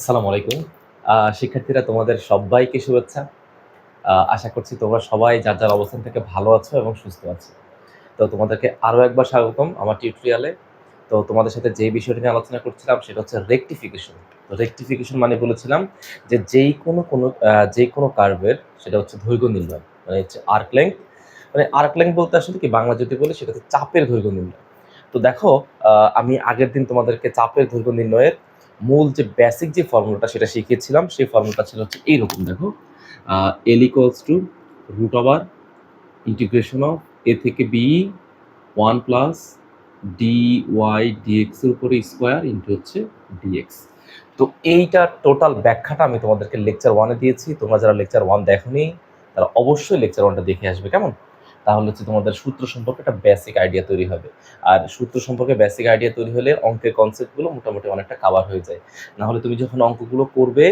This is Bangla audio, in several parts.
আসসালামু আলাইকুম। শিক্ষার্থীরা তোমাদের সব্বাইকে শুভেচ্ছা। আশা করছি তোমরা সবাই যার, যার অবস্থান থেকে ভালো আছো এবং সুস্থ আছো। তো তোমাদেরকে আরো একবার স্বাগতম আমার টিউটোরিয়ালে। তো তোমাদের সাথে যে বিষয়টি নিয়ে আলোচনা করছিলাম সেটা হচ্ছে রেকটিফিকেশন। তো রেকটিফিকেশন মানে বলেছিলাম যে যেকোনো কার্ভের সেটা হচ্ছে দৈর্ঘ্য নির্ণয়। মানে হচ্ছে আর্ক লেংথ। মানে আর্ক লেংথ বলতে আসলে কি বাংলা যদি বলি সেটা হচ্ছে চাপের দৈর্ঘ্য নির্ণয়। তো দেখো আমি আগের দিন তোমাদেরকে চাপের দৈর্ঘ্য নির্ণয়ের মূল যে বেসিক যে ফর্মুলাটা সেটা শিখিয়েছিলাম। সেই ফর্মুলাটা ছিল হচ্ছে এইরকম দেখো, L equals to root over integration of A থেকে B 1 plus D Y DX এর উপরে স্কোয়ার ইন্টু হচ্ছে ডিএক্স। তো এইটার টোটাল ব্যাখ্যাটা আমি তোমাদেরকে লেকচার ওয়ানে দিয়েছি। তোমরা যারা লেকচার ওয়ান দেখোনি তারা অবশ্যই লেকচার ওয়ানটা দেখে আসবে, কেমন? তাহলে হচ্ছে তোমাদের সূত্র সম্পর্কে একটা বেসিক আইডিয়া তৈরি হবে। আর সূত্র সম্পর্কে বেসিক আইডিয়া তৈরি হলে অঙ্কের কনসেপ্টগুলো মোটামুটি অনেকটা কাভার হয়ে যায়। না হলে তুমি যখন অঙ্কগুলো করবে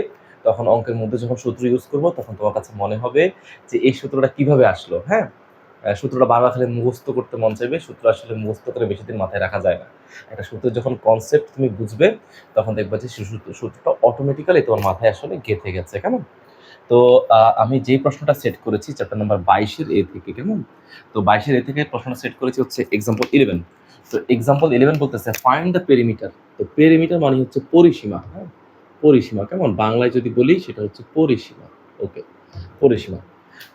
তখন অঙ্কের মধ্যে যখন সূত্র ইউজ করবো তখন তোমার কাছে মনে হবে যে এই সূত্রটা কিভাবে আসলো। হ্যাঁ, সূত্রটা বারবার খালি মুখস্থ করতে মন চাইবে। সূত্র আসলে মুখস্থ করে বেশি দিন মাথায় রাখা যায় না। একটা সূত্রের যখন কনসেপ্ট তুমি বুঝবে তখন দেখবে যে সূত্রটা অটোমেটিক্যালি তোমার মাথায় আসলে গেঁথে গেছে, কেমন? তো আমি যেই প্রশ্নটা সেট করেছি চ্যাপ্টার নাম্বার 22 এর এ থেকে, কেমন? তো 22 এর এ থেকে প্রশ্নটা সেট করেছি হচ্ছে এক্সাম্পল 11। তো এক্সাম্পল 11 বলতেছে ফাইন্ড দ্য পেরিমিটার। তো পেরিমিটার মানে হচ্ছে পরিসীমা, হ্যাঁ? পরিসীমা, কেমন? বাংলায় যদি বলি সেটা হচ্ছে পরিসীমা। ওকে, পরিসীমা।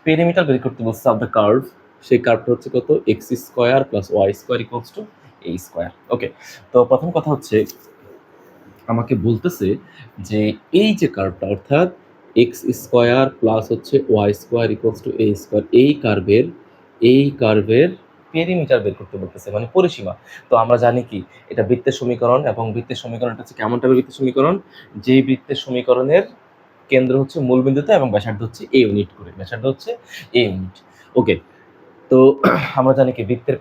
পেরিমিটার বের করতে বলছে অফ দ্য কার্ভ। সেই কার্ভটা হচ্ছে কত? X square plus Y square equals to A square. Okay, তো প্রথম কথা হচ্ছে আমাকে বলতেছে যে এই যে কার্ভটা অর্থাৎ এক্স স্কোয়ার প্লাস হচ্ছে y square equals to A square, এই কার্ভের পেরিমিটার বের করতে বলতেছে, মানে পরিসীমা। তো আমরা জানি কি এটা বৃত্তের সমীকরণ, এবং বৃত্তের সমীকরণটা হচ্ছে কেমন টাইপের বৃত্তের সমীকরণ? যেই বৃত্তের সমীকরণের কেন্দ্র হচ্ছে মূলবিন্দুতে এবং ব্যাসার্ধ হচ্ছে এ ইউনিট করে, ব্যাসার্ধ হচ্ছে এ ইউনিট। ওকে, তো আমরা জানি কি বৃত্তের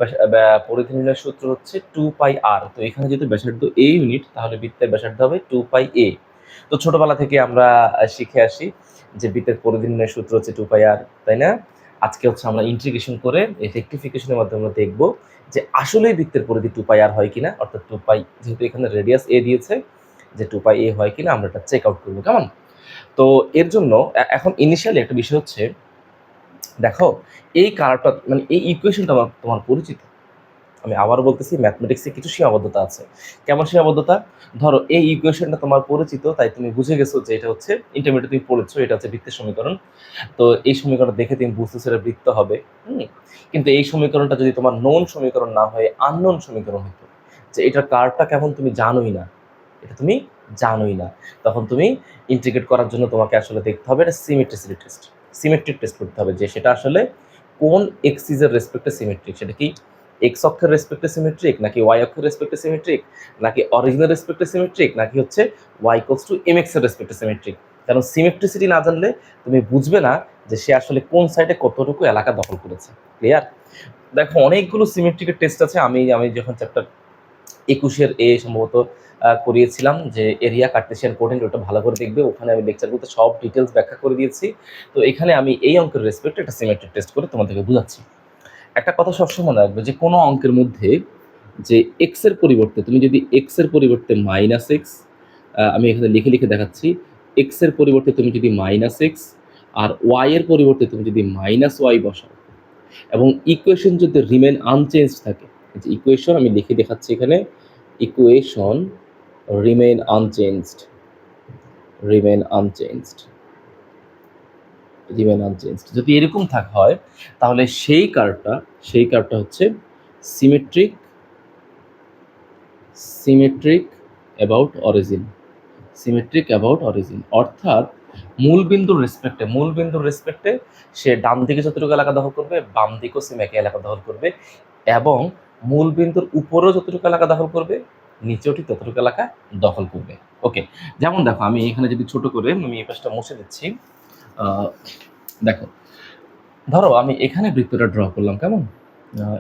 পরিধি নির্ণয়ের সূত্র হচ্ছে 2πr। তো এখানে যদি ব্যাসার্ধ এ ইউনিট তাহলে বৃত্তের ব্যাসার্ধ হবে 2πa। তো ছোটবেলা থেকে আমরা শিখে আসি যে বৃত্তের পরিধি নির্ণয়ের সূত্র হচ্ছে 2πr, তাই না? আজকে হচ্ছে আমরা ইন্টিগ্রেশন করে এই রেক্টিফিকেশনের মাধ্যমে আমরা দেখব যে আসলেই বৃত্তের পরিধি 2πr হয় কিনা, অর্থাৎ 2π যেহেতু এখানে রেডিয়াস এ দিয়েছে, যে 2πa হয় কিনা আমরা এটা চেক আউট করবো, কেমন? তো এর জন্য এখন ইনিশিয়ালি একটা বিষয় হচ্ছে, দেখো এই কার্ভটা মানে এই ইকুয়েশনটা তোমার পরিচিত। আমি আবারও বলতেছি ম্যাথমেটিক্সে কিছু সীমাবদ্ধতা আছে। কেমন সীমাবদ্ধতা? ধরো এই ইকুয়েশনটা তোমার পরিচিত, তাই তুমি বুঝে গেছো যে এটা হচ্ছে ইন্টারমিডিয়েট তুমি পড়েছো, এটা হচ্ছে বৃত্তের সমীকরণ। তো এই সমীকরণটা দেখে তুমি বুঝতেছো এটা বৃত্ত হবে। কিন্তু এই সমীকরণটা যদি তোমার নোন সমীকরণ না হয়ে আননোন সমীকরণ হতো, যে এটার কার্ভটা কেমন তুমি জানোই না, এটা তুমি জানোই না, তখন তুমি ইন্টিগ্রেট করার জন্য তোমাকে আসলে দেখতে হবে এটা সিমেট্রিক টেস্ট করতে হবে, যে সেটা আসলে কোন এক্সিসের রেসপেক্টে সিমেট্রিক। সেটা কি এক্স অক্ষের রেসপেক্টে সিমেট্রিক, নাকি ওয়াই অক্ষের রেসপেক্টে সিমেট্রিক, নাকি অরিজিনাল রেসপেক্টে সিমেট্রিক, নাকি হচ্ছে y equals to m x এর রেসপেক্টে সিমেট্রিক। কারণ সিমেট্রিসিটি না জানলে তুমি বুঝবে না যে সে আসলে কোন সাইডে কতটুকু এলাকা দখল করেছে। ক্লিয়ার? দেখো অনেকগুলো সিমেট্রিকের টেস্ট আছে। আমি যখন চ্যাপ্টার 21 এ সম্ভবত করিয়েছিলাম যে এরিয়া কার্টেসিয়ান কোঅর্ডিনেট, ওটা ভালো করে দেখবে, ওখানে আমি লেকচারগুলোতে সব ডিটেলস ব্যাখ্যা করে দিয়েছি। তো এখানে আমি এই অঙ্কের রেসপেক্টে একটা সিমেট্রিক টেস্ট করে তোমাদেরকে বুঝাচ্ছি। একটা কথা সবসময় মনে রাখবে যে কোনো অঙ্কের মধ্যে যে এক্স এর পরিবর্তে তুমি যদি এক্স এর পরিবর্তে মাইনাস এক্স, আমি এখানে লিখে লিখে দেখাচ্ছি, এক্স এর পরিবর্তে তুমি যদি মাইনাস এক্স আর ওয়াই এর পরিবর্তে তুমি যদি মাইনাস ওয়াই বসাও এবং ইকুয়েশন যদি রিমেন আনচেঞ্জ থাকে, ইকুয়েশন আমি লিখে দেখাচ্ছি এখানে, equation remain unchanged, remain unchanged, remain unchanged যদি এরকম হয় তাহলে সেই কার্ভটা হচ্ছে symmetric, symmetric about origin, symmetric about origin. অর্থাৎ মূলবিন্দুর রেসপেক্টে সে ডান দিকে যতটুকু এলাকা দখল করবে বাম দিকেও সেম একই এলাকা দখল করবে, এবং মূলবিন্দুর উপরেও যতটুকু এলাকা দখল করবে নিচেও ঠিক ততটুকু এলাকা দখল করবে। ওকে, যেমন দেখো আমি এখানে যদি ছোট করে আমি এই পাশটা মুছে দিচ্ছি। দেখো ধরো আমি এখানে বৃত্তটা ড্র করলাম, কেমন?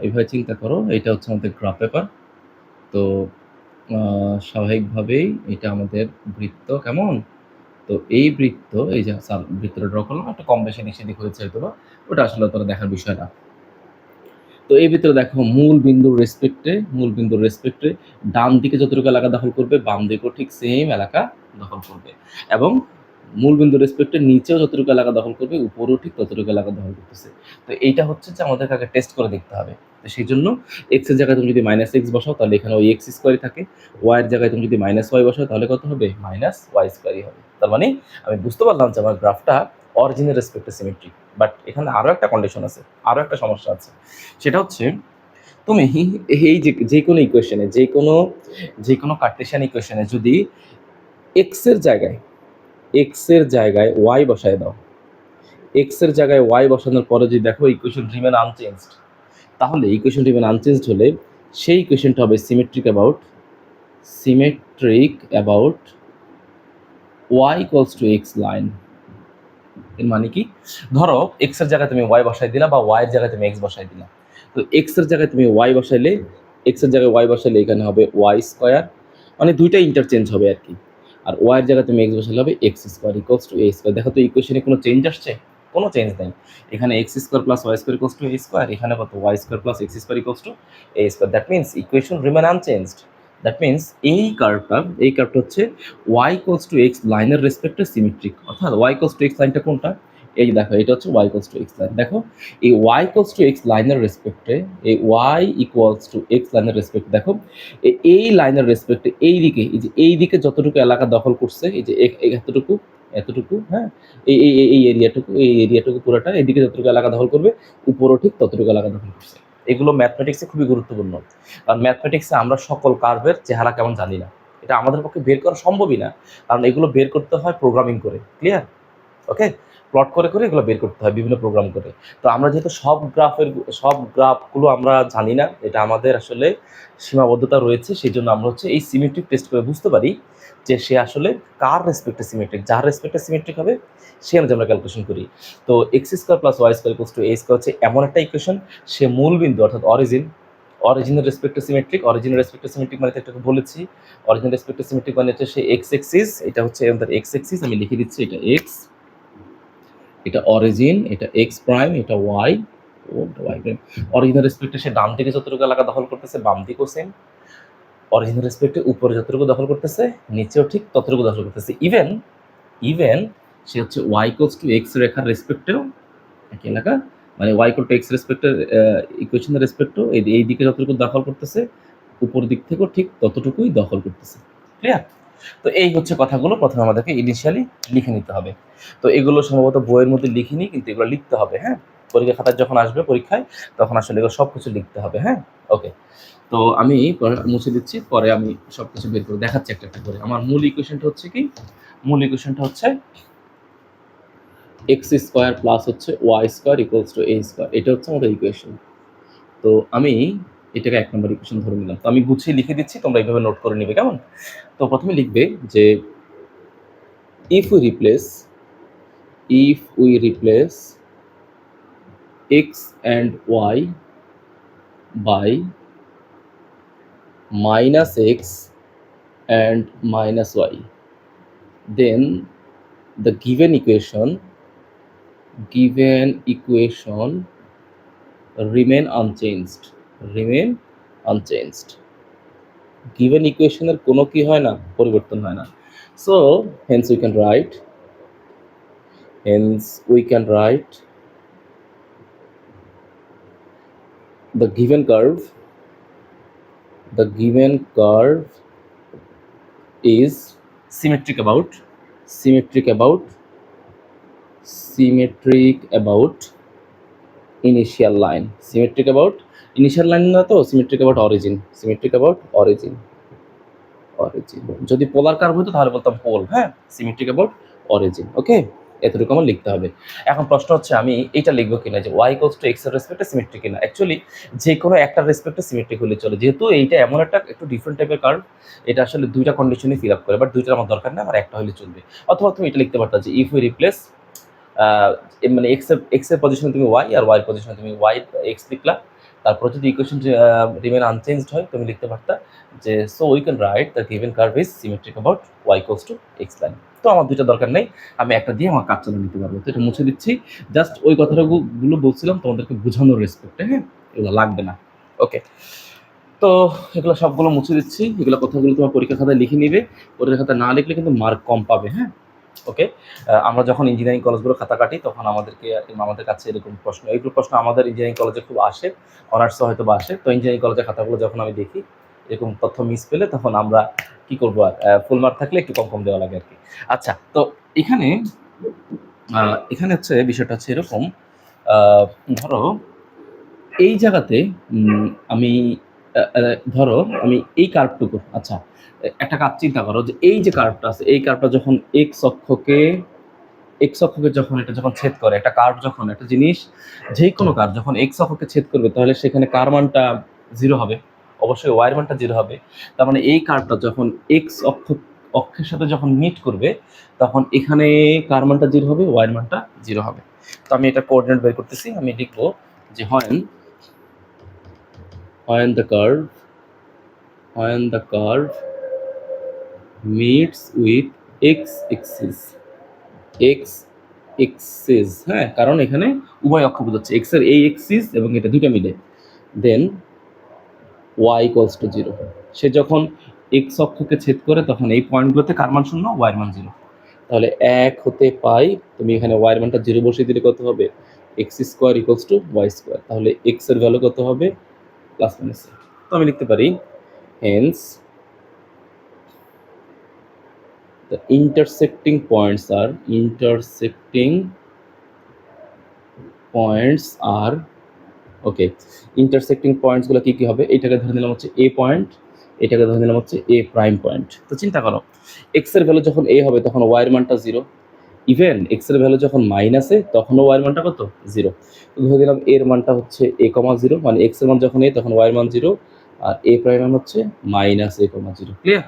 এভাবে চিন্তা করো, এটা হচ্ছে আমাদের গ্রাফ পেপার। তো স্বাভাবিকভাবেই এটা আমাদের বৃত্ত, কেমন? তো এই বৃত্ত, এই যে বৃত্তটা ড্র করলাম, একটা কম বেশি এদিক সেদিক হয়েছে হয়তো বা, ওটা আসলে তোরা দেখার বিষয় না। তো এই ভিতরে দেখো মূল বিন্দুর রেসপেক্টে ডান দিকে যতটুকু এলাকা দখল করবে বাম দিকেও ঠিক সেম এলাকা দখল করবে, এবং মূল বিন্দুর রেসপেক্টে নিচেও যতটুকু এলাকা দখল করবে উপরেও ঠিক ততটুকু এলাকা দখল করতেছে। তো এইটা হচ্ছে যে আমাদের আগে টেস্ট করে দেখতে হবে। তো সেই জন্য এক্স এর জায়গায় তুমি যদি মাইনাস এক্স বসাও তাহলে এখানে ওই এক্স স্কোয়ারই থাকে, ওয়াই এর জায়গায় তুমি যদি মাইনাস ওয়াই বসাও তাহলে কত হবে, মাইনাস ওয়াই স্কোয়ারই হবে। তার মানে আমি বুঝতে পারলাম যে আমার গ্রাফটা অরিজিনের রেসপেক্টে সিমেট্রিক। বাট এখানে আরও একটা কন্ডিশন আছে, আরও একটা সমস্যা আছে। সেটা হচ্ছে তুমি এই যে কোনো ইকুয়েশনে, যে কোনো কার্টেশিয়ান ইকুয়েশনে যদি এক্স এর জায়গায় ওয়াই বসায় দাও, এক্স এর জায়গায় ওয়াই বসানোর পরে যদি দেখো ইকুয়েশন রিমেন আনচেঞ্জড, তাহলে ইকুয়েশন রিমেন আনচেঞ্জড হলে সেই ইকুয়েশনটা হবে symmetric about y equals to x line. এর মানে কি, ধরো এক্স এর জায়গায় তুমি ওয়াই বসাই দিলা বা ওয়াই এর জায়গায় তুমি এক্স বসাই দিলা। তো এক্স এর জায়গায় তুমি ওয়াই বসাইলে, এখানে হবে ওয়াই স্কোয়ার, মানে দুইটা ইন্টারচেঞ্জ হবে আর কি। আর ওয়াই এর জায়গায় তুমি এক্স বসালে হবে x square equals to A square. দেখো তো ইকুয়েশনে কোনো চেঞ্জ আসছে? কোনো চেঞ্জ নেই। এখানে x square plus Y square equals to A square, এখানে কত y square plus x square equals to A square. That means equation remain unchanged. That means এই কার্ভটা হচ্ছে ওয়াই ইকুয়ালস টু এক্স লাইনের রেসপেক্টে সিমেট্রিক। অর্থাৎ ওয়াই ইকুয়ালস টু এক্স লাইনটা কোনটা, এই যে দেখো এটা হচ্ছে y equals to x line. দেখো এই ওয়াই ইকুয়ালস টু এক্স লাইনের রেসপেক্টে, দেখো এই লাইনের রেসপেক্টে এই দিকে যতটুকু এলাকা দখল করছে, এই যে এতটুকু, হ্যাঁ, এই এরিয়াটুকু পুরোটা এইদিকে যতটুকু এলাকা দখল করবে উপরও ঠিক ততটুকু এলাকা দখল করছে। এগুলো ম্যাথমেটিক্সে খুবই গুরুত্বপূর্ণ, কারণ ম্যাথমেটিক্সে আমরা সকল কার্ভের চেহারা কেমন জানি না, এটা আমাদের পক্ষে বের করা সম্ভবই না, কারণ এগুলো বের করতে হয় প্রোগ্রামিং করে। ক্লিয়ার? ওকে, প্লট করে এগুলো বের করতে হয় বিভিন্ন প্রোগ্রাম করে। তো আমরা যেহেতু সব গ্রাফগুলো আমরা জানি না, এটা আমাদের আসলে সীমাবদ্ধতা রয়েছে, সেই জন্য আমরা হচ্ছে এই সিমেট্রিক টেস্ট করে বুঝতে পারি যে সে আসলে কার রেসপেক্টে সিমেট্রিক। যার রেসপেক্টে সিমেট্রিক হবে সে অনুযায়ী আমরা ক্যালকুলেশন করি। তো x square plus Y square equals to A square হচ্ছে এমন একটা ইকুয়েশন, সে মূল বিন্দু অর্থাৎ অরিজিনের রেসপেক্টে সিমেট্রিক। অরিজিনের রেসপেক্টে সিমেট্রিক মানে একটু বলেছি, অরিজিনের রেসপেক্টে সিমেট্রিক মানে হচ্ছে সে এক্স এক্সিস, এটা হচ্ছে আমাদের এক্স এক্সিস, আমি লিখে দিচ্ছি এটা এক্স, এটা অরিজিন, এটা এক্স প্রাইম, এটা ওয়াই, ওয়াই প্রাইম। অরিজিনের রেসপেক্টে সে ডান দিকে যতটুকু এলাকা দখল করতেছে বাম দিকেও সেম, অরিজিনের রেসপেক্টে উপরে যতটুকু দখল করতেছে নিচেও ঠিক ততটুকু দখল করতেছে। ইভেন সে হচ্ছে ওয়াই ইকুয়ালস টু এক্স রেখার রেসপেক্টেও একই এলাকা, মানে ওয়াই ইকুয়াল টু এক্স রেসপেক্টের ইকুয়েশনের রেসপেক্টেও এই দিকে যতটুকু দখল করতেছে উপর দিক থেকেও ঠিক ততটুকুই দখল করতেছে। ক্লিয়ার? তো এই হচ্ছে কথাগুলো প্রথমে আমাদেরকে ইনিশিয়ালি লিখে নিতে হবে। তো এগুলো সম্ভবত বইয়ের মধ্যে লিখিনি, কিন্তু এগুলো লিখতে হবে। হ্যাঁ, পরীক্ষা খাতায় যখন আসবে পরীক্ষায় তখন আসলে এগুলো সব কিছু লিখতে হবে। হ্যাঁ, ওকে। তো আমি মুছে দিচ্ছি, পরে আমি সব কিছু বের করে দেখাচ্ছি একটা একটা করে। আমার মূল ইকুয়েশনটা হচ্ছে এক্স স্কোয়ার প্লাস হচ্ছে y square equals to A square, এটা হচ্ছে আমাদের ইকুয়েশন। তো আমি এটাকে 1 নম্বর ইকুয়েশন ধরে নিলাম। তো আমি গুছিয়ে লিখে দিচ্ছি, তোমরা এইভাবে নোট করে নিবে, কেমন? তো প্রথমে লিখবে যে if we replace x and y by minus x and minus y, then the given equation remain unchanged. Given equation এর কোনো কি হয় না, পরিবর্তন হয় না। So hence we can write the given curve is symmetric about initial line. Symmetric about initial line না, তো symmetric about origin. যদি পোলার কার্ভ হতো তাহলে বলতাম পোল। হ্যাঁ, সিমেট্রিক অ্যাবাউট অরিজিন। ওকে, এতটুকু আমার লিখতে হবে। এখন প্রশ্ন হচ্ছে আমি এইটা লিখবো কিনা যে ওয়াই ইকুয়ালস টু এক্স এর রেসপেক্টে সিমেট্রিক কিনা। অ্যাকচুয়ালি যে কোনো একটা রেসপেক্টে সিমেট্রিক হলে চলে, যেহেতু এইটা এমন একটা একটু ডিফারেন্ট টাইপের কার্ভ, এটা আসলে দুইটা কন্ডিশনই ফিল আপ করে, বাট দুইটার আমার দরকার না, আমার একটা হলে চলবে। অথবা তুমি এটা লিখতে পারতা যে ইফ উই রিপ্লেস মানে এক্স এর পজিশনে তুমি ওয়াই আর ওয়াই পজিশনে তুমি ওয়াই এক্স লিখলা, তারপর যদি ইকুয়েশন রিমেন আনচেঞ্জড হয় তুমি লিখতে পারতা যে so we can write the given curve is symmetric about y equals to x line. তো আমার দুইটা দরকার নেই, আমি একটা দিয়ে আমার কাজ চালিয়ে নিতে পারবো। তো এটা মুছে দিচ্ছি, জাস্ট ওই কথাগুলো বলছিলাম তোমাদেরকে বোঝানোর রেসপেক্টে। হ্যাঁ, এগুলো লাগবে না। ওকে, তো এগুলো সবগুলো মুছে দিচ্ছি। এগুলো কথাগুলো তোমার পরীক্ষা খাতায় লিখে নিবে। পরীক্ষা খাতায় না লিখলে কিন্তু মার্ক কম পাবে, হ্যাঁ? ওকে, আমরা যখন ইঞ্জিনিয়ারিং কলেজগুলো খাতা কাটি তখন আমাদের কাছে এরকম প্রশ্ন, এইগুলো প্রশ্ন আমাদের ইঞ্জিনিয়ারিং কলেজে খুব আসে, অনার্সে হয়তো বা আসে। তো ইঞ্জিনিয়ারিং কলেজের খাতাগুলো যখন আমি দেখি এরকম তথ্য মিস পেলে তখন আমরা কি করবো আর, ফুল মার্ক থাকলে একটু কম কম দেওয়া লাগে আর কি। আচ্ছা, তো এখানে এখানে হচ্ছে বিষয়টা হচ্ছে এরকম, ধরো এই জায়গাতে আমি ধরো আমি এই কার্ভটুকু, আচ্ছা একটা কাজ চিন্তা করো যে এই যে কার্ভটা আছে, এই কার্ভটা যখন এক্স অক্ষকে যখন এটা যখন ছেদ করে, একটা কার্ভ যখন একটা জিনিস, যে কোনো কার্ভ যখন এক্স অক্ষকে ছেদ করবে তাহলে সেখানে কার মানটা জিরো হবে, অবশ্যই ওয়াইয়ের মানটা জিরো হবে। তার মানে এই কার্ভটা যখন অক্ষের সাথে যখন মিট করবে তখন এখানে কার মানটা জিরো হবে, ওয়াইয়ের মানটা জিরো হবে। তো আমি এটা কোঅর্ডিনেট বের করতেছি, আমি লিখবো যে when the curve meets with x axis, হ্যাঁ, কারণ এখানে উভয় অক্ষ বোঝাচ্ছে, x এর এই এক্সিস এবং এটা দুটো মিলে, দেন y ইকুয়ালস টু 0। সে যখন x অক্ষকে ছেদ করে তখন এই পয়েন্টগুলোতে কার মান শূন্য, y এর মান 0। তাহলে 1 হতে পাই, তুমি এখানে y এর মানটা 0 বসিয়ে দিলে কত হবে, x square equals two y square. তাহলে x এর ভ্যালু কত হবে, প্লাস মাইনাস। তো আমি লিখতে পারি hence the intersecting points are okay, intersecting points গুলো কি কি হবে, এটাকে ধরে নিলাম হচ্ছে এ পয়েন্ট, এটাকে ধরে নিলাম হচ্ছে এ প্রাইম পয়েন্ট। তো চিন্তা করো এক্স এর ভ্যালু যখন এ হবে তখন ওয়াই এর মানটা 0, ইভেন এক্স এর ভ্যালু যখন মাইনাসে তখনও ওয়াই এর মানটা কত, 0। তো ধরে দিলাম এর মানটা হচ্ছে a,0, মানে এক্স এর মান যখন এ তখন ওয়াই এর মান 0, আর এ প্রাইম মান হচ্ছে -a,0। ক্লিয়ার?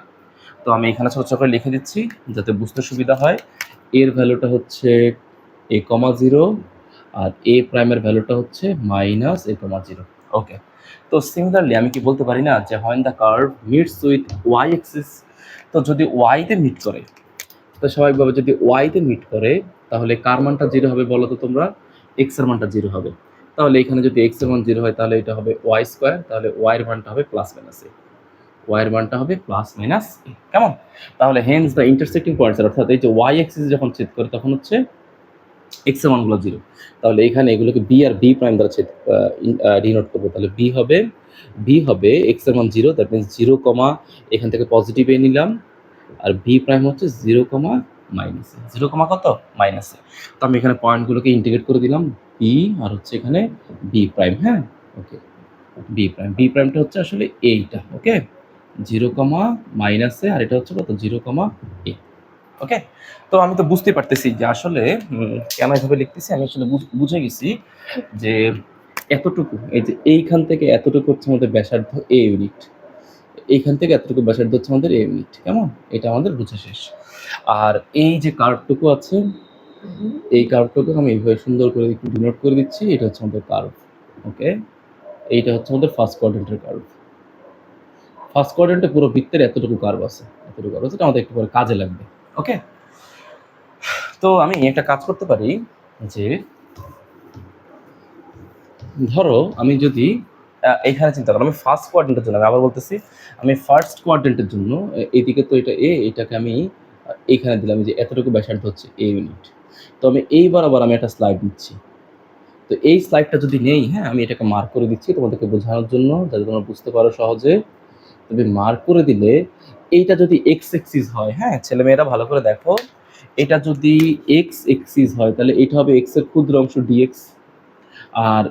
তো আমি এখানে ছোট ছোট করে লিখে দিচ্ছি যাতে বুঝতে সুবিধা হয়। এর ভ্যালুটা হচ্ছে a,0 আর এ প্রাইমের ভ্যালুটা হচ্ছে -a,0। ওকে, তো সিমিলারলি আমি কি বলতে পারি না যে when the curve meets with y axis, তো যদি y তে মিট করে, তো স্বাভাবিকভাবে যদি y তে মিট করে তাহলে কার মানটা 0 হবে বলো তো তোমরা, x এর মানটা 0 হবে। তাহলে এখানে যদি x এর মান 0 হয় তাহলে এটা হবে y স্কয়ার, তাহলে y এর মানটা হবে প্লাস মাইনাস a, y এর মানটা হবে প্লাস মাইনাস a। কেমন? তাহলে হেন্স দ্য ইন্টারসেক্টিং পয়েন্টস, অর্থাৎ এই যে y অ্যাক্সিস যখন ছেদ করে তখন হচ্ছে x এর মানগুলো 0। তাহলে এখানে এগুলোকে b আর b প্রাইম দ্বারা ডিনোট করবো। তাহলে b হবে x এর মান 0, দ্যাট মিন্স 0, এখান থেকে পজিটিভ এ নিলাম, আর b প্রাইম হচ্ছে 0, মাইনাস এ, 0, কত, মাইনাস এ। তো আমি এখানে পয়েন্টগুলোকে ইন্টিগ্রেট করে দিলাম, b আর হচ্ছে এখানে b প্রাইম, হ্যাঁ, ওকে, b প্রাইমটা হচ্ছে আসলে এইটা, ওকে, 0, মাইনাস এ, আর এটা হচ্ছে কত, 0, a। ওকে, তো আমি তো বুঝতে পারতেছি যে আসলে কেন এভাবে লিখতেছি, আমি আসলে বুঝে গেছি যে এতটুকু, এই যে এইখান থেকে এতটুকু হচ্ছে আমাদের ব্যাসার্ধ a ইউনিট, এইখান থেকে এতটুকু ব্যাসার্ধ হচ্ছে আমাদের a ইউনিট। কেমন? এটা আমাদের বোঝা শেষ। আর এই যে কার্ভটুকু আছে, এই কার্ভটুকু আমি এইভাবে সুন্দর করে একটু ডিনোট করে দিচ্ছি, এটা হচ্ছে আমাদের কার্ভ। ওকে, এইটা হচ্ছে আমাদের ফার্স্ট কোয়াড্রেন্টের কার্ভ। ফার্স্ট কোয়াড্রেন্টে পুরো বৃত্তের এতটুকু কার্ভ আছে, এটা আমাদের একটু পরে কাজে লাগবে। ওকে, তো আমি একটা কাজ করতে পারি যে ধরো আমি যদি এইখানে চিন্তা করো, আমি ফার্স্ট কোয়াড্রেন্টের জন্য, আমি আবার বলতেছি, আমি ফার্স্ট কোয়াড্রেন্টের জন্য এইদিকে তো এটা এ, এটাকে আমি এইখানে দিলাম যে এতটুকু ব্যাসার্ধ হচ্ছে এ ইউনিট। তো আমি এই বরাবর আমি একটা স্লাইড নিচ্ছি। তো এই স্লাইডটা যদি নেই, হ্যাঁ, আমি এটাকে মার্ক করে দিচ্ছি তোমাদেরকে বোঝানোর জন্য, যাতে তোমরা বুঝতে পারো সহজে। তুমি মার্ক করে দিলে এইটা যদি এক্স এক্সিস হয়, হ্যাঁ, ছেলেমেয়েরা ভালো করে দেখো, এটা যদি এক্স এক্সিস হয় তাহলে এটা হবে এক্স এর ক্ষুদ্র অংশ ডিএক্স, আর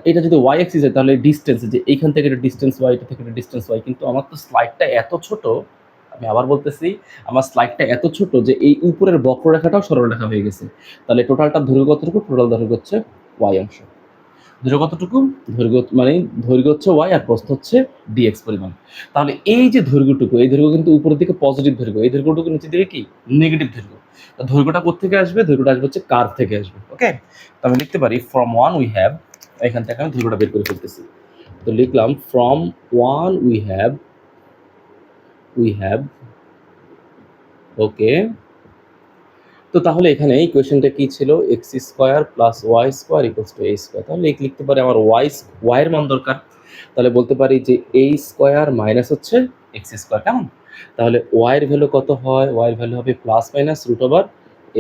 এটা যদি ওয়াই এক্সিস হয় তাহলে ডিস্টেন্স, যে এইখান থেকে একটা ডিস্টেন্স ওয়াই, এটা থেকে একটা ডিস্টেন্স ওয়াই। কিন্তু আমার তো স্লাইডটা এত ছোট, আমি আবার বলতেছি, আমার স্লাইডটা এত ছোট যে এই উপরের বক্ররেখাটাও সরলরেখা হয়ে গেছে। তাহলে টোটালটা দৈর্ঘ্য কতটুকু, টোটাল দৈর্ঘ্য হচ্ছে ওয়াই অংশ। দৈর্ঘ্য কতটুকু, দৈর্ঘ্য মানে দৈর্ঘ্য হচ্ছে ওয়াই আর প্রস্থ হচ্ছে ডিএক্স পরিমাণ। তাহলে এই যে দৈর্ঘ্যটুকু, এই দৈর্ঘ্য কিন্তু উপরের দিকে পজিটিভ দৈর্ঘ্য, এই দৈর্ঘ্যটুকু নিচের দিকে কি, নেগেটিভ দৈর্ঘ্য। তো দৈর্ঘ্যটা কোথেকে আসবে, দৈর্ঘ্যটা আসবে হচ্ছে কার্ভ থেকে আসবে। ওকে, তো আমি লিখতে পারি ফ্রম ওয়ান উই হ্যাভ, এখান থেকে আমি দৈর্ঘ্যটা বের করে ফেলতেছি। তো লিখলাম from one we have, okay, তো তাহলে এখানে ইকুয়েশনটা কি ছিল, x square plus Y square equals to A square. তাহলে এই লিখতে পারি আমার ওয়াই এর মান দরকার, তাহলে বলতে পারি যে এ স্কোয়ার মাইনাস হচ্ছে এক্স স্কোয়ার। কেমন? তাহলে ওয়াই এর ভ্যালু কত হয়, ওয়াই এর ভ্যালু হবে প্লাস মাইনাস রুট ওভার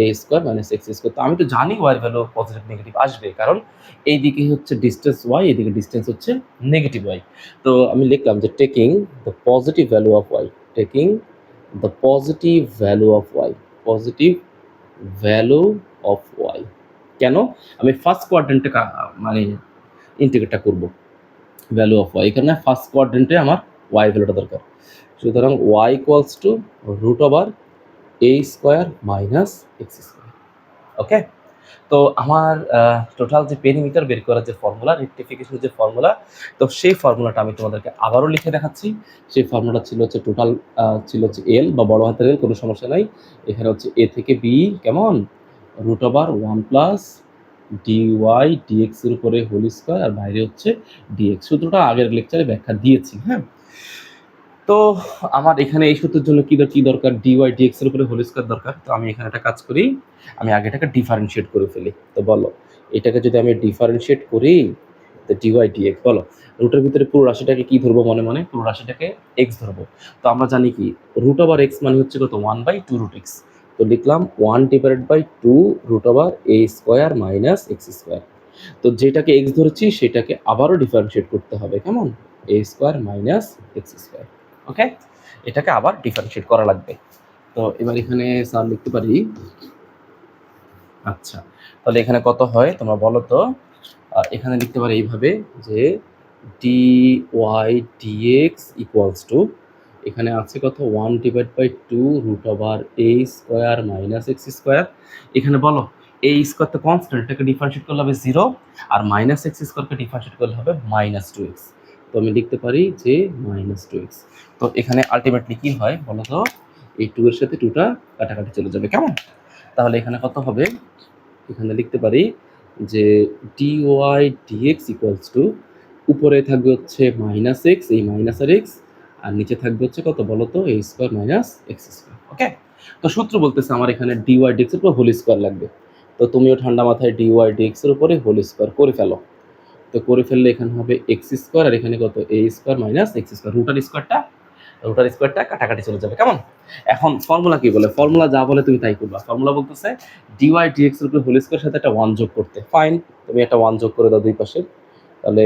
এ স্কোয়ার মাইনাস এক্স স্কোয়ার। তো আমি তো জানি ওয়াই এর ভ্যালু পজিটিভ নেগেটিভ আসবে, কারণ এইদিকে হচ্ছে ডিস্টেন্স ওয়াই, এদিকে ডিস্টেন্স হচ্ছে নেগেটিভ ওয়াই। তো আমি লিখলাম যে taking the positive value of Y, taking the positive value of Y, positive value of Y. কেন? আমি ফার্স্ট কোয়াড্রেন্টে মানে ইন্টিগ্রেটটা করব ভ্যালু অফ ওয়াই, এখানে ফার্স্ট কোয়াড্রেন্টে আমার ওয়াই ভ্যালুটা দরকার। সুতরাং Y equals to root over A square minus x square. Okay, তো আমার টোটাল যে পেরিমিটার বের করার যে ফর্মুলা, রেক্টিফিকেশনের যে ফর্মুলা, তো সেই ফর্মুলাটা আমি তোমাদেরকে আবারও লিখে দেখাচ্ছি। সেই ফর্মুলাটা ছিল হচ্ছে টোটাল ছিল হচ্ছে এল বা বড় হাতের এল, কোনো সমস্যা নাই। এখানে হচ্ছে এ থেকে বি কেমন, root over one plus dy dx এর উপরে হোল স্কোয়ার, আর বাইরে হচ্ছে ডিএক্স। সূত্রটা আগের লেকচারে ব্যাখ্যা দিয়েছি। হ্যাঁ, তো আমার এখানে এই সূত্রের জন্য কি দরকার, ডিওয়াই ডিএক্স এর উপরে হোল স্কোয়ার দরকার। তো আমি এখানে একটা কাজ করি, আমি আগে এটাকে ডিফারেন্সিয়েট করে ফেলি। তো বলো, এটাকে যদি আমি ডিফারেন্সিয়েট করি, তো ডিওয়াই ডিএক্স, বলো রুটের ভিতরে পুরো রাশিটাকে কি ধরবো, মনে মনে পুরো রাশিটাকে এক্স ধরবো। তো আমরা জানি কি রুট ওভার এক্স মানে হচ্ছে কত, 1/2 রুট এক্স। তো লিখলাম 1/2 রুট ওভার এ স্কোয়ার মাইনাস এক্স স্কোয়ার। তো যেটাকে এক্স ধরেছি সেটাকে আবারও ডিফারেন্সিয়েট করতে হবে, কেমন, এ স্কোয়ার মাইনাস এক্স স্কোয়ার। ওকে, এটাকে আবার ডিফারেন্সিয়েট করা লাগবে। তো এবার এখানে স্যার লিখতে পারি, আচ্ছা তাহলে এখানে কত হয় তোমরা বলো তো। এখানে লিখতে পারি এইভাবে যে d Y dx equals to, এখানে আছে কত, 1/2 রুট ওভার এ স্কোয়ার মাইনাস এক্স স্কোয়ার। এখানে বলো এ স্কোয়ার তো কনস্ট্যান্ট, এটাকে ডিফারেন্সিয়েট করলে হবে 0, আর মাইনাস এক্স স্কোয়ারকে ডিফারেন্সিয়েট করলে হবে -2x। তো আমি লিখতে পারি যে -2x। তো এখানে আলটিমেটলি কি হয় বলো তো, এই 2 এর সাথে 2টা কাটাকাটি চলে যাবে, কেমন? তাহলে এখানে কত হবে, এখানে লিখতে পারি যে d Y dx equals to, উপরে থাকবে হচ্ছে -x, এই মাইনাস আর এক্স, আর নিচে থাকবে হচ্ছে কত বলো তো, এ square minus x square. Okay, তো সূত্র বলতেছে আমার এখানে ডি ওয়াই ডিএক্স এর উপর হোল স্কোয়ার লাগবে। তো তুমিও ঠান্ডা মাথায় ডি ওয়াই ডিএক্স এর উপরে হোল স্কোয়ার করে ফেলো। তো করে ফেললে এখানে হবে এক্স স্কোয়ার, আর এখানে কত, A square minus x square. রুটার স্কোয়ারটা কাটাকাটি চলে যাবে, কেমন? এখন ফর্মুলা কি বলে, ফর্মুলা যা বলে তুমি তাই করবা। ফর্মুলা বলতেছে ডিওয়াই ডিএক্স এর উপরে হোল স্কোয়ার সাথে একটা 1 যোগ করতে। ফাইন, তুমি একটা 1 যোগ করে দাও দুই পাশে। তাহলে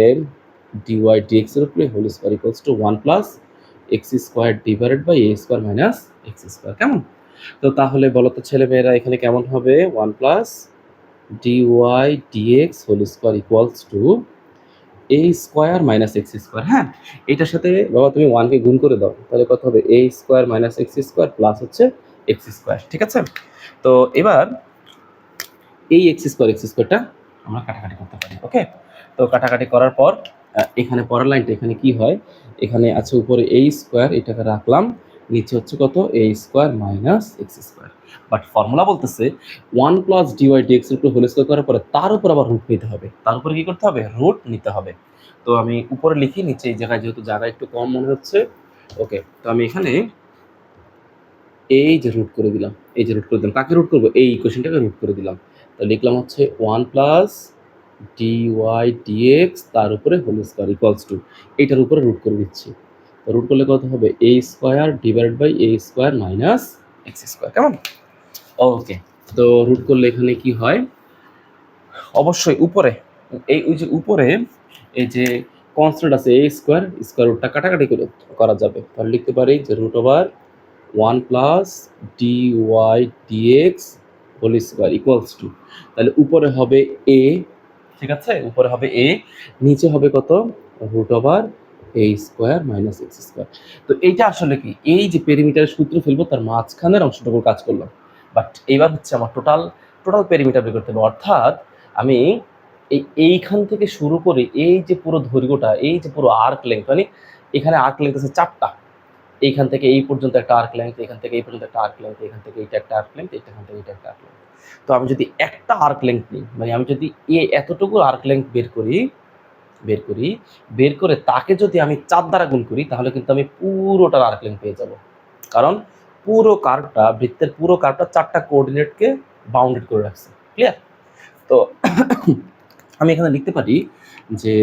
ডিওয়াই ডিএক্স এর উপরে whole square equals to 1 plus x square divided by A square minus x square, কেমন? তো তাহলে বলো তো ছেলে মেয়েরা, এখানে কেমন হবে, 1 plus dy dx whole square equals to A square minus x square. হ্যাঁ, এটার সাথে বাবা তুমি 1কে গুণ করে দাও, তাহলে কত হবে, A square minus x square plus হচ্ছে এক্স স্কোয়ার। ঠিক আছে, তো এবার এই এক্স স্কোয়ারটা আমরা কাটাকাটি করতে পারি। ওকে, তো কাটাকাটি করার পর এখানে পরের লাইনটা, এখানে কি হয়, এখানে আছে উপরে এ স্কোয়ার, এটাকে রাখলাম, নিচে হচ্ছে কত, A square minus x square. But formula বলতেছে 1 প্লাস ডিওয়াই ডিএক্স এর উপর হোল স্কোয়ার করার পরে তার উপর আবার রুট নিতে হবে, তার উপরে কি করতে হবে, রুট নিতে হবে। তো আমি উপরে লিখি, নিচে এই জায়গায় যেহেতু জায়গা একটু কম মনে হচ্ছে। ওকে, তো আমি এখানে এই যে রুট করে দিলাম, এই যে রুট করে দিলাম, কাকে রুট করবো, এই ইকুয়েশনটাকে রুট করে দিলাম। তো লিখলাম হচ্ছে 1 প্লাস ডিওয়াই ডিএক্স তার উপরে হোল স্কোয়ার ইকুয়ালস টু, এইটার উপরে রুট করে দিচ্ছি। তো রুট করলে কত হবে, A square divided by A square minus x square, কেমন? ওকে, তো রুট করলে এখানে কি হয়, অবশ্যই উপরে এই ওই যে উপরে এই যে কনস্ট্যান্ট আছে এ স্কোয়ার, স্কোয়ার রুটটা কাটাকাটি করা যাবে। তাহলে লিখতে পারি যে root over 1 plus D Y dx whole square equals to, তাহলে উপরে হবে এ, ঠিক আছে, উপরে হবে এ, নিচে হবে কত, রুট ওভার এ স্কোয়ার মাইনাস এক্স স্কোয়ার। তো এইটা আসলে কি, এই যে পেরিমিটারের সূত্র ফেলবো তার মাঝখানের অংশটুকু কাজ করলাম। বাট এইবার হচ্ছে আমার টোটাল পেরিমিটার বের করতে হবে, অর্থাৎ আমি এইখান থেকে শুরু করে এই যে পুরো দৈর্ঘ্যটা, এই যে পুরো আর্ক লেন্থ, মানে এখানে আর্ক লেন্থ আছে 4টা, এইখান থেকে এই পর্যন্ত একটা আর্ক লেন্থ, এখান থেকে এই পর্যন্ত একটা আর্ক লেন্থ, এখান থেকে এইটা একটা আর্ক লেন্থ, এখান থেকে এইটা একটা আর্ক লেন্থ। তো আমি যদি একটা আর্ক লেন্থ নিই, মানে আমি যদি এতটুকু আর্ক লেন্থ বের করে তাকে যদি আমি 4 দ্বারা গুণ করি, তাহলে কিন্তু আমি পুরোটার আর্ক লেন্থ পেয়ে যাব। কারণ পুরো কার্ভটা, বৃত্তের পুরো কার্ভটা 4টা কোঅর্ডিনেটকে বাউন্ডেড করে রাখছে। ক্লিয়ার? তো আমি এখানে লিখতে পারি যে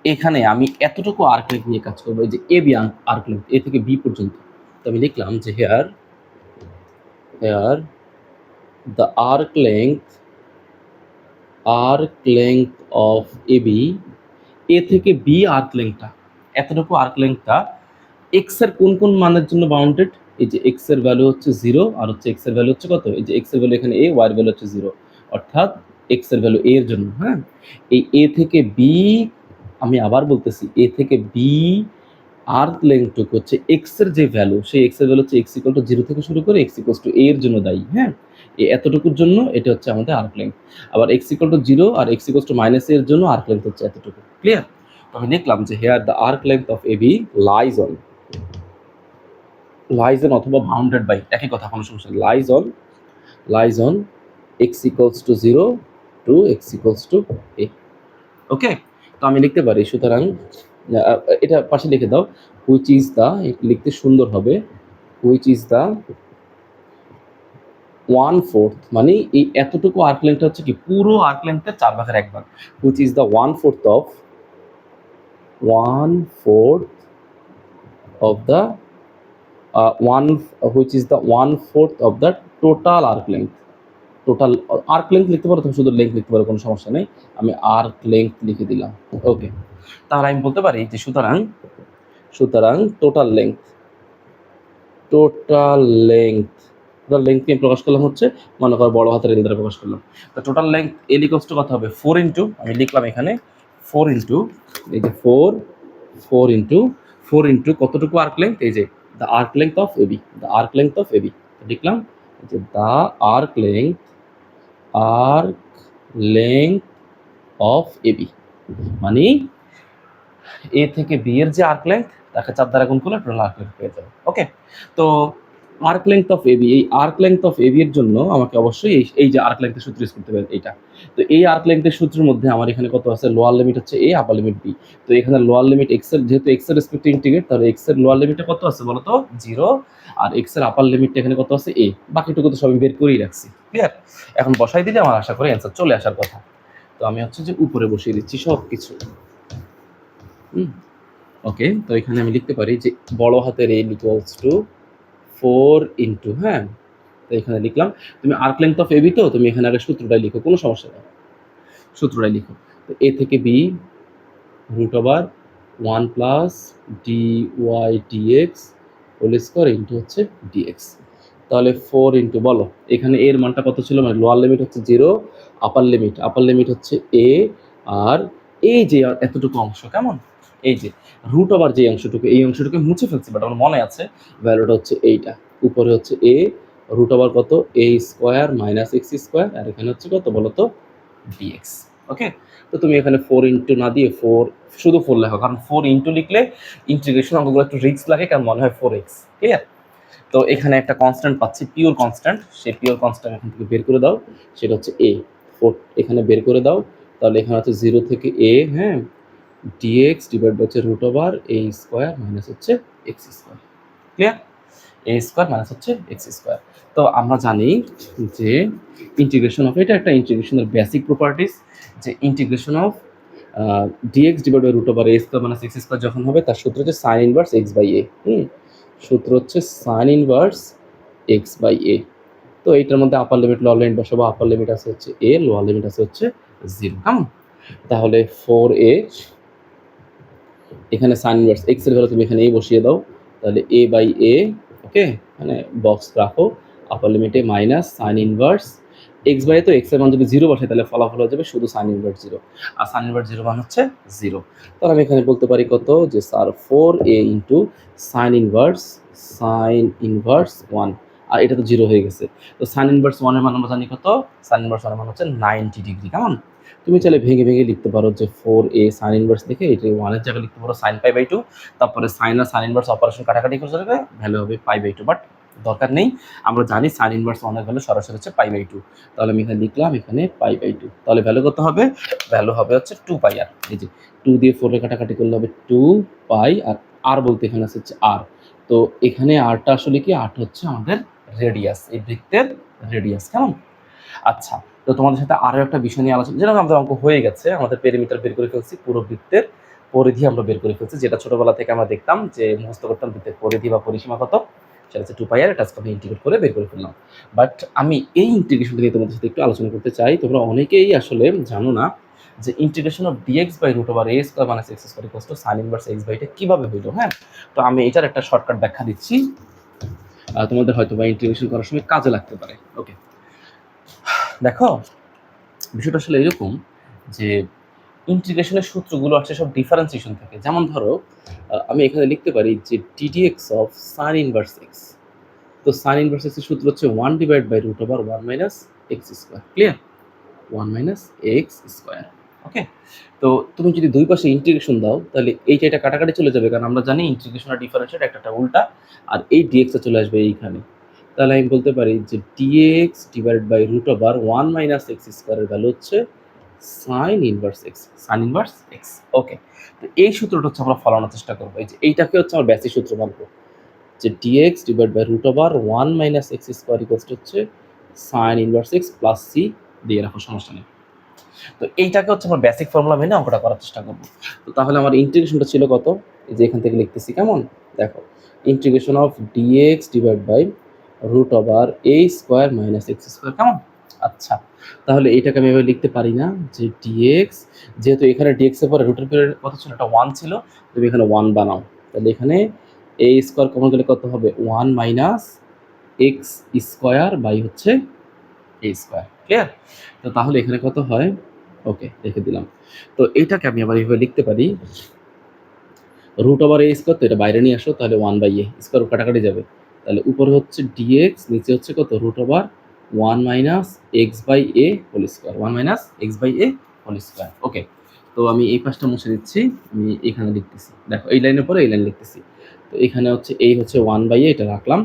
এখানে আমি এতটুকু আর্ক লেন্থ নিয়ে কাজ করবো, এই যে A B arc length, A থেকে বি পর্যন্ত। তো আমি লিখলাম যে here the arc length of A B, A থেকে বি আর্ক লেন্থটা, এতটুকু আর্ক লেন্থটা এক্স এর কোন কোন মানের জন্য বাউন্ডেড? এই যে এক্স এর ভ্যালু হচ্ছে 0, আর হচ্ছে এক্স এর ভ্যালু হচ্ছে কত? এই যে এক্স এর ভ্যালু এখানে a, y এর ভ্যালু হচ্ছে 0, অর্থাৎ এক্স এর ভ্যালু a এর জন্য। হ্যাঁ, এই a থেকে b, আমি আবার বলতেছি, a থেকে b আর্ক লেন্থটুকু হচ্ছে এক্স এর যে ভ্যালু, সেই এক্স এর ভ্যালু হচ্ছে x = 0 থেকে শুরু করে x = a এর জন্য দায়ী। হ্যাঁ, এই এতটুকুর জন্য এটা হচ্ছে আমাদের আর্ক লেন্থ। আবার x = 0 আর x = -a এর জন্য আর্ক লেন্থ হচ্ছে এতটুকু। ক্লিয়ার? তো আমি লিখলাম যে here the arc length of AB lies on অথবা বাউন্ডেড বাই, একই কথা, কোনো সমস্যা নেই, lies on x = 0 to x = a। ওকে, তো আমি লিখতে পারি, সুতরাং এটা পাশে লিখে দাও, হুইচ ইজ দ্য, লিখতে সুন্দর হবে, হুইচ ইজ দ্য 1/4, মানে এই এতটুকু আর্ক লেন্থটা হচ্ছে কি পুরো আর্ক লেন্থের 4/1 which is the 1/4 of the which is the 1/4 of the total arc length। Total arc length লিখতে পারো, তুমি শুধু লেন্থ লিখতে পারো, কোনো সমস্যা নেই, আমি আর্ক লেন্থ লিখে দিলাম। ওকে, তাহলে আমি বলতে পারি যে সুতরাং টোটাল লেন্থকে প্রকাশ করলাম হচ্ছে, মনে করো বড় হাতের এল দ্বারা প্রকাশ করলাম। তো total length L equals to কত হবে? 4 ইন্টু, আমি লিখলাম এখানে 4 ইন্টু, এই যে 4 ইন্টু কতটুকু আর্ক লেন্থ? এই যে the arc length of AB, লিখলাম যে the arc length of AB, মানে এ থেকে বি এর যে আর্ক লেন্থ, তাকে 4 দ্বারা গুণ করলে টোটাল আর্ক লেন্থ পেয়ে যাবে। ওকে, তো আর্ক লেন্থ অফ এবি, এই আর্ক লেন্থ অফ এবি এর জন্য আমাকে অবশ্যই এই যে আর্ক লেন্থের সূত্র ইউজ করতে হবে এইটা। তো এই আর্ক লেন্থের সূত্রের মধ্যে আমার এখানে কত আছে? লোয়ার লিমিট হচ্ছে a, আপার লিমিট b। তো এখানে লোয়ার লিমিট x এর, যেহেতু x এর রেসপেক্টে ইন্টিগ্রেট, তাহলে x এর লোয়ার লিমিটে কত আছে বলো তো? 0, আর x এর আপার লিমিটটা এখানে কত আছে? a। বাকিটুকু তো সবই বের করেই রাখছি। ক্লিয়ার? এখন বসাই দিলে আমার আশা করি অ্যান্সার চলে আসার কথা। তো আমি হচ্ছে যে উপরে বসিয়ে দিচ্ছি সব কিছু। ওকে, তো এখানে আমি লিখতে পারি যে বড় হাতের a ইকুয়ালস টু 4 ইন্টু, হ্যাঁ, তো এখানে লিখলাম, তুমি আর্ক লেন্থ অফ এবি, তো তুমি এখানে আগে সূত্রটাই লিখো, কোনো সমস্যা নেই, সূত্রটাই লিখো। তো এ থেকে B √1 plus dy dx whole square into হচ্ছে dx। তাহলে 4 ইন্টু, বলো এখানে এর মানটা কত ছিল? মানে লোয়ার লিমিট হচ্ছে 0, আপার লিমিট হচ্ছে a, আর এই যে এতটুকু অংশ, কেমন, এই যে √, যে অংশটুকু, এই অংশটুকু মুছে ফেলছি, বাট আমার মনে আছে ভ্যালুটা হচ্ছে এইটা, উপরে হচ্ছে a, √, কত? a square minus x square, আর এখানে হচ্ছে কত বলো তো? dx। ওকে, তো তুমি এখানে 4 ইন্টু না দিয়ে শুধু 4 লেখো, কারণ 4 ইন্টু লিখলে ইন্টিগ্রেশন অঙ্কগুলো একটু রিস্ক লাগে, কারণ মনে হয় 4x। ক্লিয়ার? তো এখানে একটা কনস্ট্যান্ট পাচ্ছি, পিওর কনস্ট্যান্ট, সেই পিওর কনস্ট্যান্ট এখান থেকে বের করে দাও, সেটা হচ্ছে a। 4 এখানে বের করে দাও, তাহলে এখানে হচ্ছে 0 থেকে a, হ্যাঁ, dx ডিভাইড হচ্ছে √a স্কোয়ার মাইনাস হচ্ছে x square. Clear? a square minus হচ্ছে x স্কোয়ার। তো আমরা জানি যে ইন্টিগ্রেশন অফ, এটা একটা ইন্টিগ্রেশনের বেসিক প্রপার্টিস, যে integration of dx divide by √a square minus x square যখন হবে, তার সূত্র হচ্ছে sine inverse x by a। সূত্র হচ্ছে sine inverse x by a। তো এইটার মধ্যে আপার লিমিট, লোয়ার লিমিট বসাবো, আপার লিমিট আছে হচ্ছে a, লোয়ার লিমিট আছে হচ্ছে 0। কেমন? তাহলে 4a, এখানে সাইন ইনভার্স x এর ভ্যালু তুমি এখানে a বসিয়ে দাও, তাহলে a বাই a। ওকে, মানে বক্স রাখো, আপার লিমিটে minus sine inverse x by, তো x এর মান যদি 0 বসাই তাহলে ফলাফল হয়ে যাবে শুধু সাইন ইনভার্স 0, আর সাইন ইনভার্স 0 মান হচ্ছে 0। তাহলে আমি এখানে বলতে পারি কত, যে sir 4a into sign inverse 1, আর এটা তো 0 হয়ে গেছে। তো সাইন ইনভার্স 1 এর মান আমরা জানি কত? সাইন ইনভার্স 1 এর মান হচ্ছে 90 ডিগ্রি। কেমন? তুমি চাইলে ভেঙে লিখতে পারো যে 4a সাইন ইনভার্স দেখে এটা 1 এর জায়গায় লিখতে পারো sin π/2, তারপরে সাইন আর সাইন ইনভার্স অপারেশন কাটাকাটি করে যাবে, ভ্যালু হবে π/2, বাট দরকার নেই, আমরা জানি সাইন ইনভার্স 1 এর ভ্যালু সরাসরি হচ্ছে π/2। তাহলে আমি এখানে লিখলাম এখানে π/2, তাহলে ভ্যালু কত হবে? ভ্যালু হবে হচ্ছে 2π r। এই যে 2 দিয়ে 4 এর কাটাকাটি করলে হবে 2π, আর বলতে এখানে আছে হচ্ছে r। তো তো এখানে আরটা আসলে কি, আরটা হচ্ছে আমাদের রেডিয়াস, এই বৃত্তের রেডিয়াস। কেমন? আচ্ছা, তো তোমাদের সাথে আরো একটা বিষয় নিয়ে আলোচনা, যেটা আমাদের অঙ্ক হয়ে গেছে, আমাদের পেরিমিটার বের করে ফেলছি, পুরো বৃত্তের পরিধি আমরা বের করে ফেলছি, যেটা ছোটবেলা থেকে আমরা দেখতাম যে মুখস্থ করতাম বৃত্তের পরিধি বা পরিসীমা কত, সেটা হচ্ছে 2πr, এটা আজকে আমি ইন্টিগ্রেট করে বের করে ফেললাম। বাট আমি এই ইন্টিগ্রেশনটা নিয়ে তোমাদের সাথে একটু আলোচনা করতে চাই। তোমরা অনেকেই আসলে জানো না যে integration of dx by root over A square minus x square equals to sine inverse x by এটা কিভাবে হইলো। হ্যাঁ, তো আমি এটার একটা শর্টকাট ব্যাখ্যা দিচ্ছি, তোমাদের হয়তো বা ইন্টিগ্রেশন করার সময় কাজে লাগতে পারে। ওকে, দেখো বিষয়টা আসলে এরকম যে ইন্টিগ্রেশনের সূত্রগুলো আসছে সব ডিফারেন্সিয়েশন থেকে। যেমন ধরো আমি এখানে লিখতে পারি যে DDX of sine inverse X. তো সাইন ইনভার্স এক্স এর সূত্র হচ্ছে 1 divide by root over 1 minus x square. Clear? 1 minus x square. Okay, তো তুমি যদি দুই পাশে ইন্টিগ্রেশন দাও তাহলে এইটা এটা কাটাকাটি চলে যাবে, কারণ আমরা জানি ইন্টিগ্রেশন আর ডিফারেন্সিয়েট একটা উল্টা, আর এই ডিএক্সটা চলে আসবে এইখানে। তাহলে আমি বলতে পারি যে DX divide by root over 1 minus X স্কোয়ারের ভ্যালু হচ্ছে sine inverse X, sine inverse X. Okay, তো এই সূত্রটা হচ্ছে আমরা ফলানোর চেষ্টা করবো। এই যে এইটাকে হচ্ছে আমরা বেসিক সূত্র মানবো, যে DX divide by root over 1 minus x square equals to হচ্ছে sine inverse x plus C, দিয়ে রাখো, সমস্যা নেই। তো এইটাকে হচ্ছে আমরা বেসিক ফর্মুলা মেনে অঙ্কটা করার চেষ্টা করবো। তো তাহলে আমার ইন্টিগ্রেশনটা ছিল কত, এই যে এখান থেকে লিখতেছি, কেমন? দেখো, integration of dx divide by root over A square minus x square. কেমন? আচ্ছা, তাহলে এইটাকে আমি এভাবে লিখতে পারি না যে ডিএক্স, যেহেতু এখানে ডিএক্স এর পরে রুটের পিরিয়ড কত ছিল, এটা 1 ছিল, তুমি এখানে 1 বানাও, তাহলে এখানে এ স্কোয়ার কমন গেলে কত হবে, 1 মাইনাস এক্স স্কোয়ার বাই হচ্ছে এ স্কোয়ার। ক্লিয়ার? তো তাহলে এখানে কত হয়, ওকে রেখে দিলাম। তো এইটাকে আমি আবার এইভাবে লিখতে পারি, রুট ওভার এ স্কোয়ার, তো এটা বাইরে নিয়ে আসো, তাহলে 1 বাই এ স্কোয়ার কাটাকাটি যাবে, তাহলে উপরে হচ্ছে ডিএক্স, নিচে হচ্ছে কত, root over 1 minus X by A whole square, 1 minus X by A whole square. Okay, তো আমি এই পাশটা মুছে দিচ্ছি, আমি এখানে লিখতেছি, দেখো এই লাইনের পরে এই লাইন লিখতেছি। তো এখানে হচ্ছে এই হচ্ছে 1 বাই এ, এটা রাখলাম।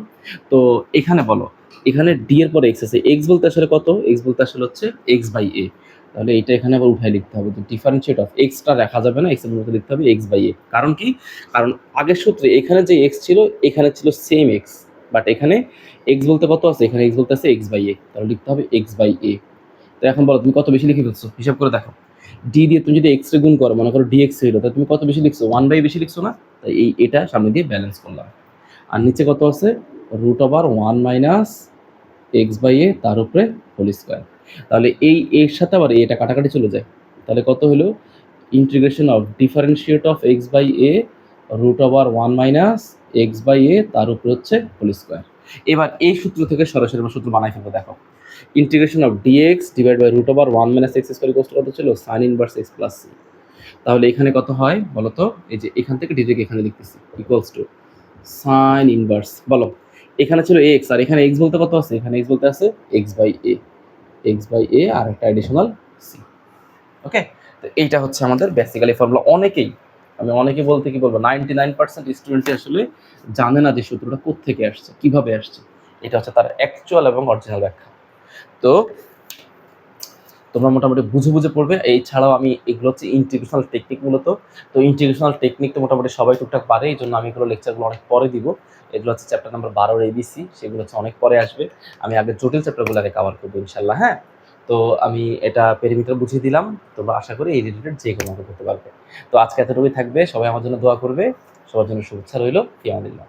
তো এখানে বলো, এখানে ডি এর পরে এক্স আছে, এক্স বলতে আসলে কত, এক্স বলতে আসলে হচ্ছে এক্স বাই এ, তাহলে এটা এখানে আবার উঠায় লিখতে হবে। তো ডিফারেন্সিয়েট অফ এক্সটা রাখা যাবে না, এক্স এর মধ্যে লিখতে হবে এক্স বাই এ। কারণ কি, কারণ আগের সূত্রে এখানে যে এক্স ছিল এখানে ছিল সেম এক্স, বাট এখানে এক্স বলতে কত আছে, এখানে এক্স বলতে আছে এক্স বাই এ, তাহলে লিখতে হবে এক্স বাই এ। তো এখন বলো তুমি কত বেশি লিখে ফেলছো, হিসাব করে দেখো, ডি দিয়ে তুমি যদি এক্স রে গুণ করো, মনে করো ডি এক্স হইলো, তাহলে তুমি কত বেশি লিখছো, 1 বাই বেশি লিখছো না, তাই এটা সামনে দিয়ে ব্যালেন্স করলাম। আর নিচে কত আছে, root over 1 minus X by A তার উপরে হোল স্কোয়ার, তাহলে এই এর সাথে আবার এটা কাটাকাটি চলে যায়, তাহলে কত হলো, integration of differentiate of X by A root over 1 minus X by A তার উপরে হচ্ছে হোল স্কোয়ার। এবার এই সূত্র থেকে সরাসরি আমরা সূত্র বানাই ফেলবো। দেখো, integration of dx divide by root over 1 minus x square equals to কত ছিল, sine inverse x plus c. তাহলে এখানে কত হয় বলো তো, এই যে এখান থেকে ডিরেক্ট এখানে লিখতেছি ইকুয়ালস টু সাইন ইনভার্স, বলো এখানে ছিল এক্স, আর এখানে এক্স বলতে কত আছে, এখানে এক্স বলতে আছে X by A, X by A আর একটা অ্যাডিশনাল সি। ওকে, তো এইটা হচ্ছে আমাদের বেসিক্যালি ফর্মুলা। আমি অনেকে বলতে কি বলবো, 99% স্টুডেন্টই আসলে জানে না যে সূত্রটা কোত্থেকে আসছে, কিভাবে আসছে, এটা হচ্ছে তার অ্যাকচুয়াল এবং অরিজিনাল ব্যাখ্যা। তো তোমরা মোটামুটি বুঝে বুঝে পড়বে। এই ছাড়াও আমি এগুলো হচ্ছে ইন্টিগ্রেশনাল টেকনিক মূলত, তো ইন্টিগ্রেশনাল টেকনিক তো মোটামুটি সবাই টুকটাক পারে, এই জন্য আমি এগুলো লেকচারগুলো অনেক পরে দিব। এগুলো হচ্ছে চ্যাপ্টার নাম্বার 12 এবিসি, সেগুলো হচ্ছে অনেক পরে আসবে। আমি আগে জটিল চ্যাপ্টারগুলো আগে কভার করবো ইনশাল্লাহ। হ্যাঁ, তো আমি এটা পেরিমিটার বুঝিয়ে দিলাম, তোমরা আশা করি এই রিলেটেড যে কোনো অঙ্ক করতে পারবে। তো আজকে এতটুকুই থাকবে, সবাই আমার জন্য দোয়া করবে, সবার জন্য শুভেচ্ছা রইল, ফি আমানিল্লাহ।